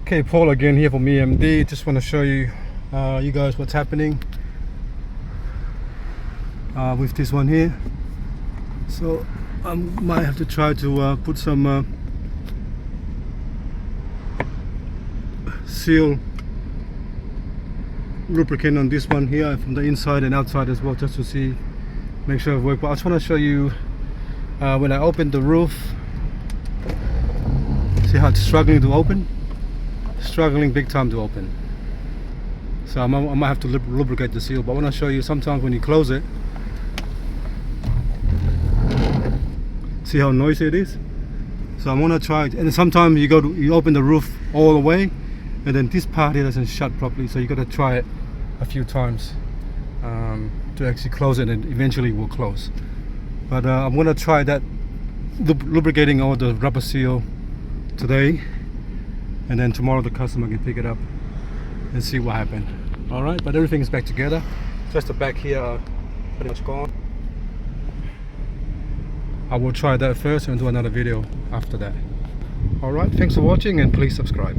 Okay, Paul again here from EMD. Just want to show you guys what's happening with this one here. So I might have to try to put some seal lubricant on this one here from the inside and outside as well, just to see, make sure it works. But I just want to show you when I open the roof, see how it's struggling to open. Struggling big time to open. So I might have to lubricate the seal, but I want to show you sometimes when you close it, see how noisy it is. So I want to try it, and sometimes you open the roof all the way, and then this part here doesn't shut properly, so you got to try it a few times to actually close it, and eventually it will close. But I'm going to try that lubricating all the rubber seal today, and then tomorrow the customer can pick it up and see what happened. Alright, but everything is back together. Just the back here are pretty much gone. I will try that first and do another video after that. Alright, thanks for watching and please subscribe.